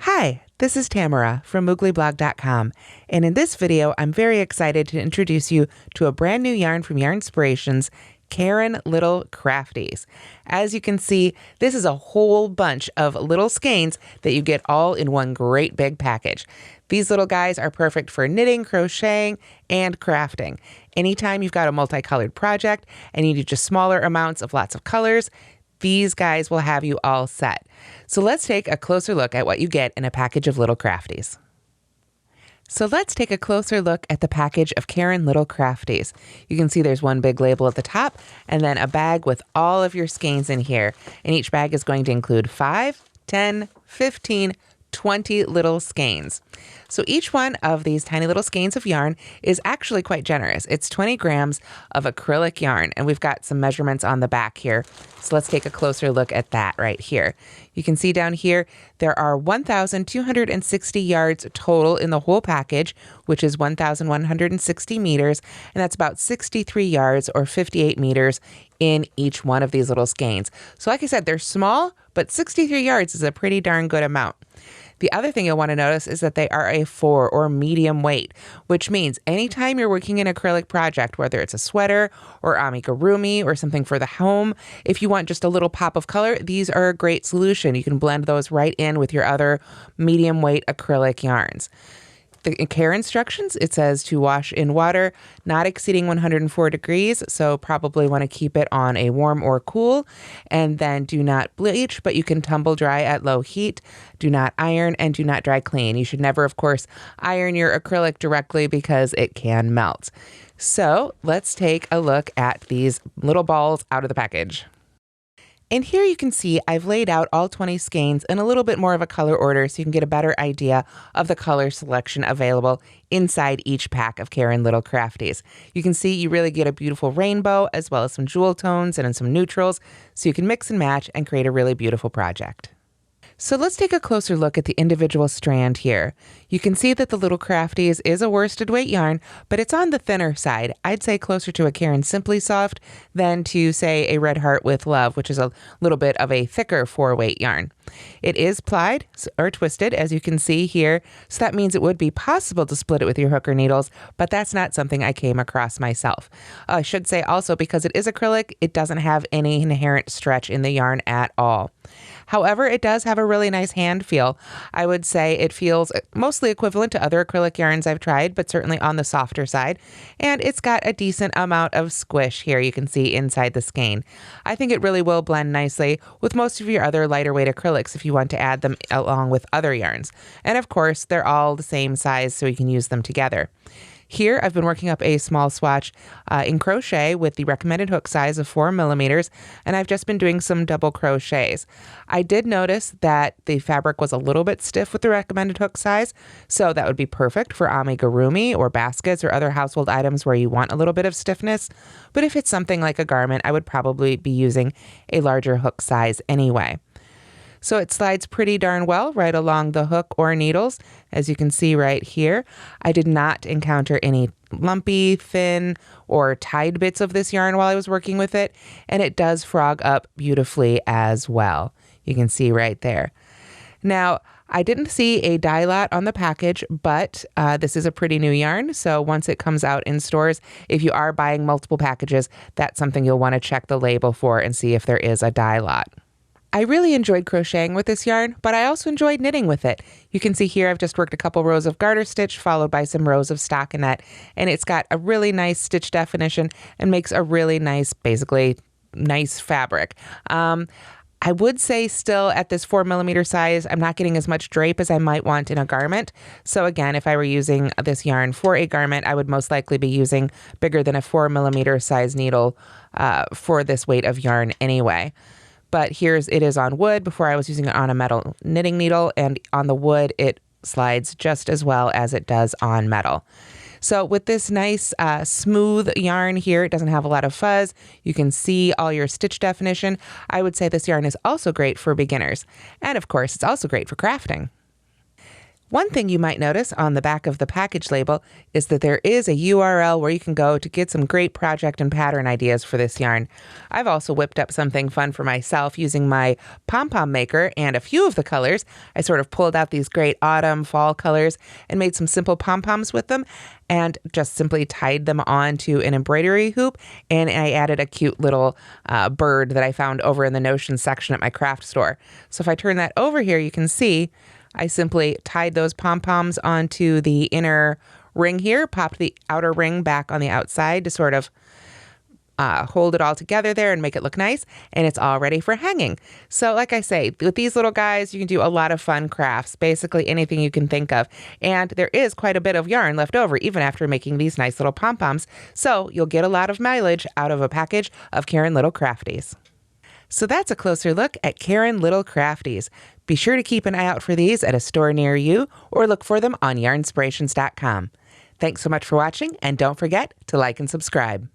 Hi, this is Tamara from mooglyblog.com, and in this video, I'm very excited to introduce you to a brand new yarn from Yarnspirations, Caron Little Crafties. As you can see, this is a whole bunch of little skeins that you get all in one great big package. These little guys are perfect for knitting, crocheting, and crafting. Anytime you've got a multicolored project and you need just smaller amounts of lots of colors, these guys will have you all set. So let's take a closer look at what you get in a package of Little Crafties. So let's take a closer look at the package of Caron Little Crafties. You can see there's one big label at the top and then a bag with all of your skeins in here. And each bag is going to include 5, 10, 15, 20 little skeins. So each one of these tiny little skeins of yarn is actually quite generous. It's 20 grams of acrylic yarn, and we've got some measurements on the back here. So let's take a closer look at that right here. You can see down here, there are 1,260 yards total in the whole package, which is 1,160 meters, and that's about 63 yards or 58 meters in each one of these little skeins. So like I said, they're small, but 63 yards is a pretty darn good amount. The other thing you'll want to notice is that they are a 4 or medium weight, which means anytime you're working an acrylic project, whether it's a sweater or amigurumi or something for the home, if you want just a little pop of color, these are a great solution. You can blend those right in with your other medium weight acrylic yarns. The care instructions, it says to wash in water not exceeding 104 degrees, so probably want to keep it on a warm or cool, and then do not bleach, but you can tumble dry at low heat, do not iron, and do not dry clean. You should never, of course, iron your acrylic directly because it can melt. So let's take a look at these little balls out of the package. And here you can see I've laid out all 20 skeins in a little bit more of a color order so you can get a better idea of the color selection available inside each pack of Caron Little Crafties. You can see you really get a beautiful rainbow as well as some jewel tones and some neutrals so you can mix and match and create a really beautiful project. So let's take a closer look at the individual strand here. You can see that the Little Crafties is a worsted weight yarn, but it's on the thinner side. I'd say closer to a Caron Simply Soft than to, say, a Red Heart with Love, which is a little bit of a thicker 4-weight yarn. It is plied or twisted, as you can see here, so that means it would be possible to split it with your hook or needles, but that's not something I came across myself. I should say also, because it is acrylic, it doesn't have any inherent stretch in the yarn at all. However, it does have a really nice hand feel. I would say it feels mostly equivalent to other acrylic yarns I've tried, but certainly on the softer side. And it's got a decent amount of squish here you can see inside the skein. I think it really will blend nicely with most of your other lighter weight acrylics if you want to add them along with other yarns. And of course, they're all the same size so you can use them together. Here, I've been working up a small swatch in crochet with the recommended hook size of 4 millimeters, and I've just been doing some double crochets. I did notice that the fabric was a little bit stiff with the recommended hook size, so that would be perfect for amigurumi or baskets or other household items where you want a little bit of stiffness. But if it's something like a garment, I would probably be using a larger hook size anyway. So it slides pretty darn well right along the hook or needles, as you can see right here. I did not encounter any lumpy, thin, or tied bits of this yarn while I was working with it, and it does frog up beautifully as well. You can see right there. Now, I didn't see a dye lot on the package, but this is a pretty new yarn, so once it comes out in stores, if you are buying multiple packages, that's something you'll want to check the label for and see if there is a dye lot. I really enjoyed crocheting with this yarn, but I also enjoyed knitting with it. You can see here I've just worked a couple rows of garter stitch followed by some rows of stockinette, and it's got a really nice stitch definition and makes a really nice, basically nice fabric. I would say still at this 4 millimeter size, I'm not getting as much drape as I might want in a garment. So again, if I were using this yarn for a garment, I would most likely be using bigger than a 4 millimeter size needle for this weight of yarn anyway. But it is on wood. Before I was using it on a metal knitting needle, and on the wood, it slides just as well as it does on metal. So with this nice smooth yarn here, it doesn't have a lot of fuzz. You can see all your stitch definition. I would say this yarn is also great for beginners. And of course, it's also great for crafting. One thing you might notice on the back of the package label is that there is a URL where you can go to get some great project and pattern ideas for this yarn. I've also whipped up something fun for myself using my pom-pom maker and a few of the colors. I sort of pulled out these great autumn, fall colors and made some simple pom-poms with them and just simply tied them onto an embroidery hoop. And I added a cute little bird that I found over in the notions section at my craft store. So if I turn that over here, you can see I simply tied those pom-poms onto the inner ring here, popped the outer ring back on the outside to sort of hold it all together there and make it look nice, and it's all ready for hanging. So like I say, with these little guys, you can do a lot of fun crafts, basically anything you can think of. And there is quite a bit of yarn left over, even after making these nice little pom-poms. So you'll get a lot of mileage out of a package of Caron Little Crafties. So that's a closer look at Caron Little Crafties. Be sure to keep an eye out for these at a store near you or look for them on yarnspirations.com. Thanks so much for watching, and don't forget to like and subscribe.